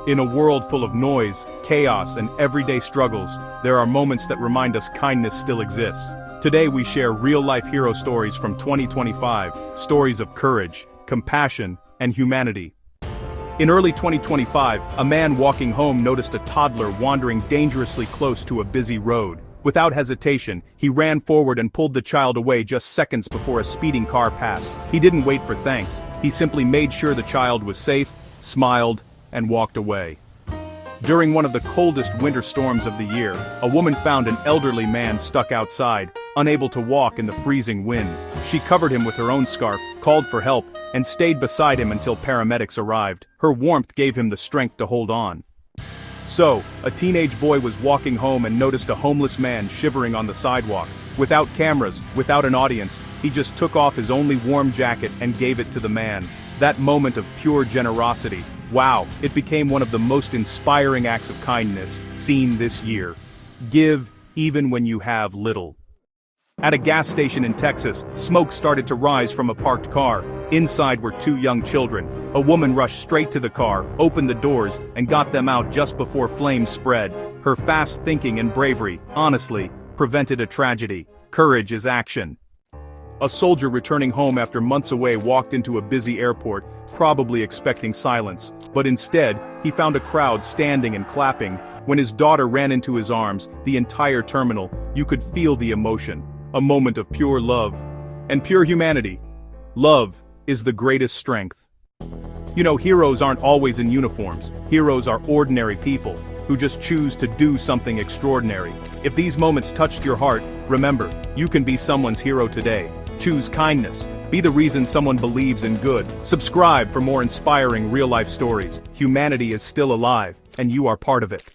In a world full of noise, chaos, and everyday struggles, there are moments that remind us kindness still exists. Today we share real-life hero stories from 2025, stories of courage, compassion, and humanity. In early 2025, a man walking home noticed a toddler wandering dangerously close to a busy road. Without hesitation, he ran forward and pulled the child away just seconds before a speeding car passed. He didn't wait for thanks, he simply made sure the child was safe, smiled, and walked away. During one of the coldest winter storms of the year, a woman found an elderly man stuck outside, unable to walk in the freezing wind. She covered him with her own scarf, called for help, and stayed beside him until paramedics arrived. Her warmth gave him the strength to hold on. So, a teenage boy was walking home and noticed a homeless man shivering on the sidewalk. Without cameras, without an audience, he just took off his only warm jacket and gave it to the man. That moment of pure generosity, wow, it became one of the most inspiring acts of kindness seen this year. Give, even when you have little. At a gas station in Texas, smoke started to rise from a parked car. Inside were two young children. A woman rushed straight to the car, opened the doors, and got them out just before flames spread. Her fast thinking and bravery, honestly, prevented a tragedy. Courage is action. A soldier returning home after months away walked into a busy airport, probably expecting silence. But instead, he found a crowd standing and clapping. When his daughter ran into his arms, the entire terminal, you could feel the emotion. A moment of pure love. And pure humanity. Love is the greatest strength. You know, heroes aren't always in uniforms. Heroes are ordinary people, who just choose to do something extraordinary. If these moments touched your heart, remember, you can be someone's hero today. Choose kindness. Be the reason someone believes in good. Subscribe for more inspiring real-life stories. Humanity is still alive, and you are part of it.